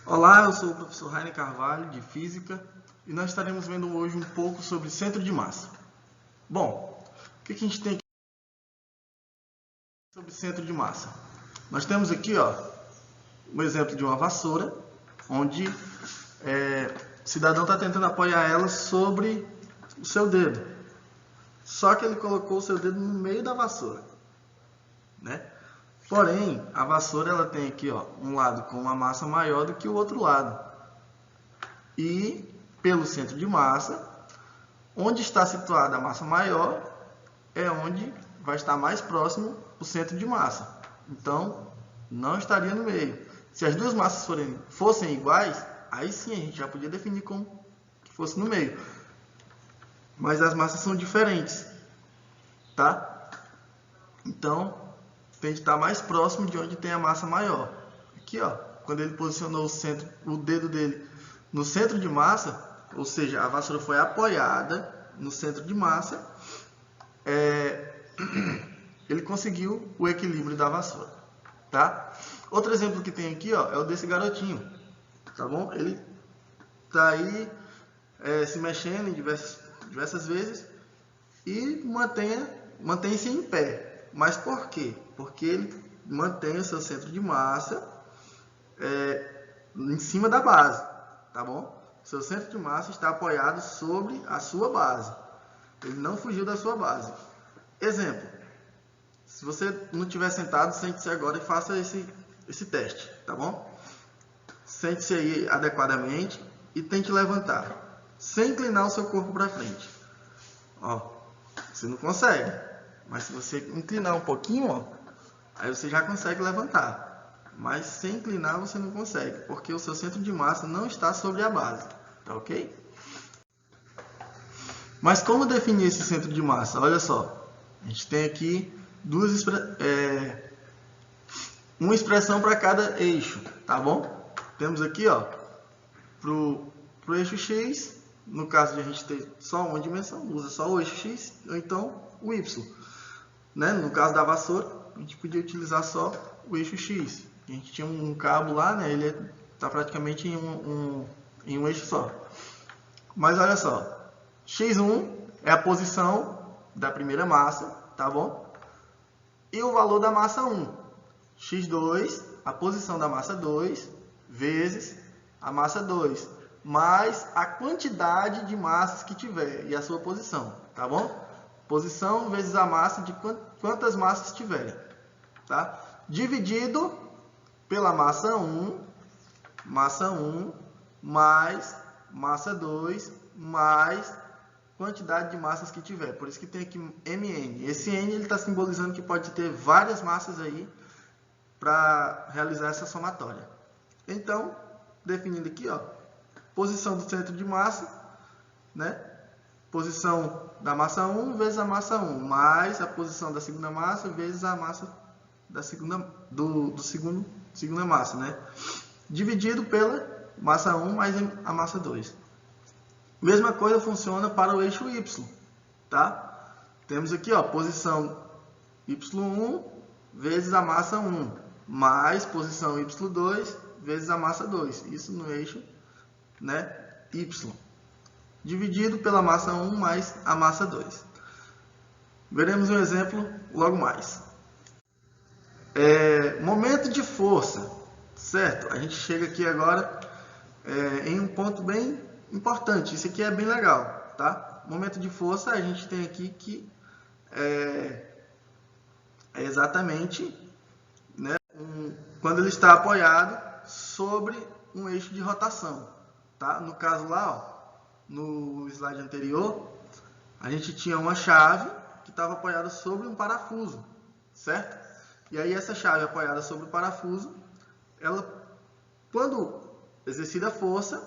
Olá, eu sou o professor Rainer Carvalho, de Física, e nós estaremos vendo hoje um pouco sobre centro de massa. Bom, o que a gente tem aqui sobre centro de massa? Nós temos aqui um exemplo de uma vassoura, onde o cidadão está tentando apoiar ela sobre o seu dedo. Só que ele colocou o seu dedo no meio da vassoura, né? Porém, a vassoura ela tem aqui um lado com uma massa maior do que o outro lado. E pelo centro de massa, onde está situada a massa maior é onde vai estar mais próximo o centro de massa. Então, não estaria no meio. Se as duas massas fossem iguais, aí sim a gente já podia definir como que fosse no meio. Mas as massas são diferentes, tá? Então, tem que estar mais próximo de onde tem a massa maior. Aqui, quando ele posicionou o dedo dele no centro de massa, ou seja, a vassoura foi apoiada no centro de massa, ele conseguiu o equilíbrio da vassoura, tá? Outro exemplo que tem aqui, é o desse garotinho, tá bom? Ele tá aí se mexendo em diversas vezes e mantém-se em pé. Mas por quê? Porque ele mantém o seu centro de massa em cima da base, tá bom? Seu centro de massa está apoiado sobre a sua base. Ele não fugiu da sua base. Exemplo. Se você não estiver sentado, sente-se agora e faça esse teste, tá bom? Sente-se aí adequadamente e tente levantar, sem inclinar o seu corpo para frente. Você não consegue, mas se você inclinar um pouquinho, aí você já consegue levantar. Mas sem inclinar você não consegue, porque o seu centro de massa não está sobre a base, tá ok? Mas como definir esse centro de massa? Olha só, a gente tem aqui uma expressão para cada eixo, tá bom? Temos aqui, pro eixo X, no caso de a gente ter só uma dimensão, usa só o eixo X, ou então o Y. Né? No caso da vassoura, a gente podia utilizar só o eixo X. A gente tinha um cabo lá, né? Ele está praticamente em um eixo só. Mas olha só, x1 é a posição da primeira massa, tá bom? E o valor da massa 1. x2, a posição da massa 2, vezes a massa 2, mais a quantidade de massas que tiver e a sua posição, tá bom? Posição vezes a massa de quantas massas tiverem, tá? Dividido pela massa 1 mais massa 2 mais quantidade de massas que tiver. Por isso que tem aqui Mn. Esse N ele está simbolizando que pode ter várias massas aí para realizar essa somatória. Então, definindo aqui, posição do centro de massa, né? Posição da massa 1 vezes a massa 1, mais a posição da segunda massa vezes a massa da segunda massa, né? Dividido pela massa 1 mais a massa 2. Mesma coisa funciona para o eixo Y, tá? Temos aqui, posição Y1 vezes a massa 1, mais posição Y2 vezes a massa 2. Isso no eixo, né, Y. Dividido pela massa 1 mais a massa 2. Veremos um exemplo logo mais. Momento de força, certo? A gente chega aqui agora em um ponto bem importante. Isso aqui é bem legal, tá? Momento de força a gente tem aqui que é exatamente, né, quando ele está apoiado sobre um eixo de rotação, tá? No caso lá, no slide anterior, a gente tinha uma chave que estava apoiada sobre um parafuso, certo? E aí essa chave apoiada sobre o parafuso, ela, quando exercida a força,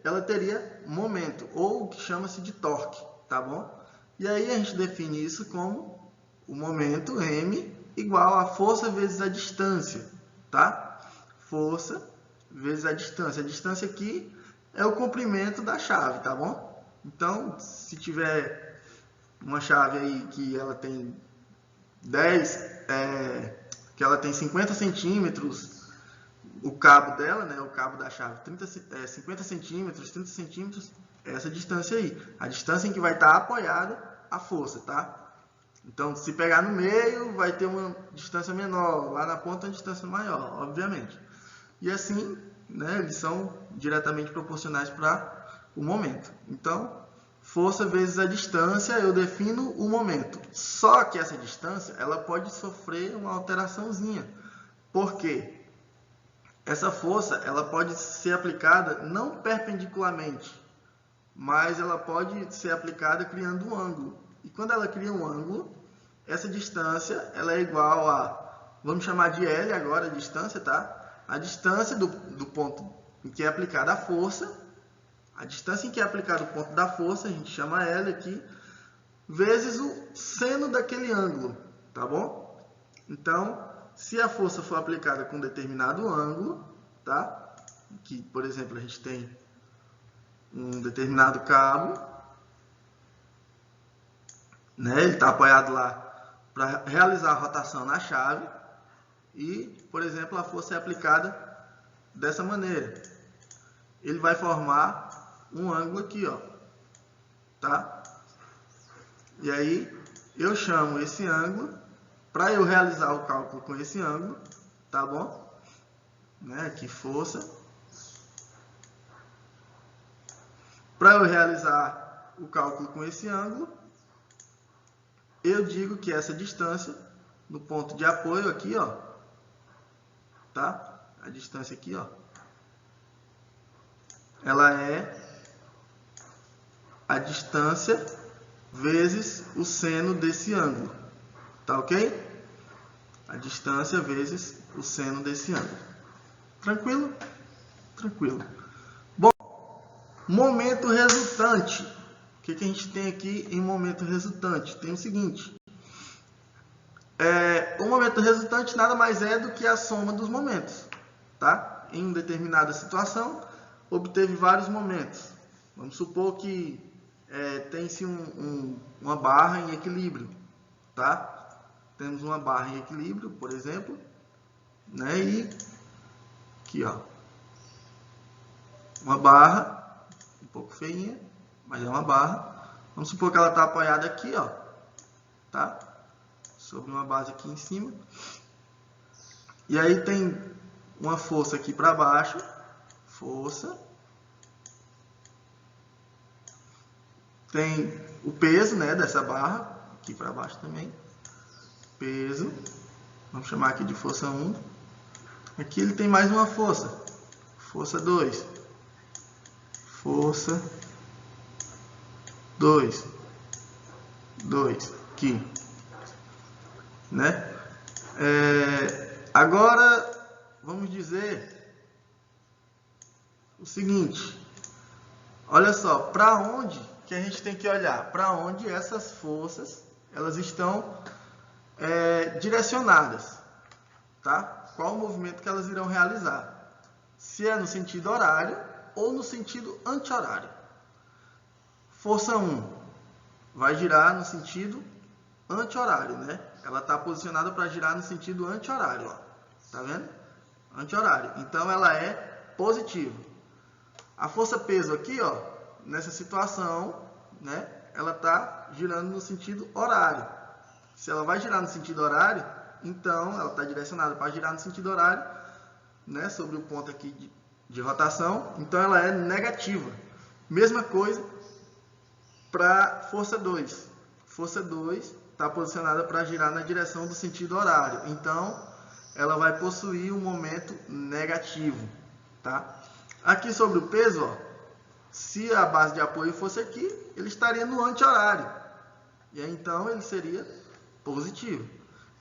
ela teria momento, ou o que chama-se de torque, tá bom? E aí a gente define isso como o momento M igual a força vezes a distância, tá? Força vezes a distância. A distância aqui é o comprimento da chave, tá bom? Então, se tiver uma chave aí que ela tem 50 centímetros o cabo dela, né, o cabo da chave, 50 centímetros, 30 centímetros, é essa distância aí. A distância em que vai estar apoiada a força, tá? Então, se pegar no meio, vai ter uma distância menor, lá na ponta uma distância maior, obviamente. E assim, né, eles são diretamente proporcionais para o momento. Então, força vezes a distância, eu defino o momento. Só que essa distância, ela pode sofrer uma alteraçãozinha. Por quê? Essa força, ela pode ser aplicada não perpendicularmente, mas ela pode ser aplicada criando um ângulo. E quando ela cria um ângulo, essa distância, ela é igual a, vamos chamar de L agora, a distância, tá? A distância do ponto em que é aplicada a força, a distância em que é aplicado o ponto da força, a gente chama L aqui, vezes o seno daquele ângulo, tá bom? Então, se a força for aplicada com um determinado ângulo, tá? Que, por exemplo, a gente tem um determinado cabo, né? Ele está apoiado lá para realizar a rotação na chave e, por exemplo, a força é aplicada dessa maneira. Ele vai formar um ângulo aqui, ó, tá? E aí eu chamo esse ângulo, para eu realizar o cálculo com esse ângulo, tá bom? Né? Aqui força. Para eu realizar o cálculo com esse ângulo, eu digo que essa distância no ponto de apoio aqui, ó, tá? A distância aqui, ó, ela é a distância vezes o seno desse ângulo, tá ok? A distância vezes o seno desse ângulo. Tranquilo? Tranquilo. Bom, momento resultante. O que a gente tem aqui em momento resultante? Tem o seguinte. O momento resultante nada mais é do que a soma dos momentos, tá? Em determinada situação, obteve vários momentos. Vamos supor que tem-se uma barra em equilíbrio, tá? Temos uma barra em equilíbrio, por exemplo, né? E aqui, ó, uma barra, um pouco feinha, mas é uma barra. Vamos supor que ela está apoiada aqui, ó, tá? Sobre uma base aqui em cima. E aí tem uma força aqui para baixo, força. Tem o peso, né, dessa barra, aqui para baixo também. Peso. Vamos chamar aqui de força 1. Aqui ele tem mais uma força. Força 2. Força 2. 2. Aqui. Né? Agora, vamos dizer o seguinte. Olha só, para onde que a gente tem que olhar? Para onde essas forças elas estão direcionadas, tá? Qual o movimento que elas irão realizar? Se é no sentido horário ou no sentido anti-horário. Força 1 vai girar no sentido anti-horário, né? Ela está posicionada para girar no sentido anti-horário, ó. Tá vendo? Anti-horário. Então ela é positiva. A força peso aqui, ó, nessa situação, né? Ela está girando no sentido horário. Se ela vai girar no sentido horário, então ela está direcionada para girar no sentido horário, né? Sobre o ponto aqui de rotação. Então ela é negativa. Mesma coisa para força 2. Força 2 está posicionada para girar na direção do sentido horário. Então ela vai possuir um momento negativo, tá? Aqui sobre o peso, ó, se a base de apoio fosse aqui, ele estaria no anti-horário. E aí, então, ele seria positivo.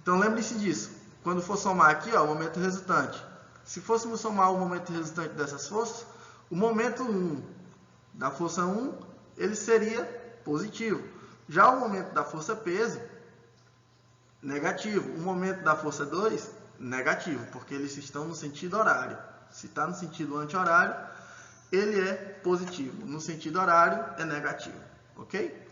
Então, lembre-se disso. Quando for somar aqui, ó, o momento resultante. Se fôssemos somar o momento resultante dessas forças, o momento 1 da força 1, ele seria positivo. Já o momento da força peso, negativo. O momento da força 2, negativo, porque eles estão no sentido horário. Se está no sentido anti-horário, ele é positivo. No sentido horário, é negativo. Ok?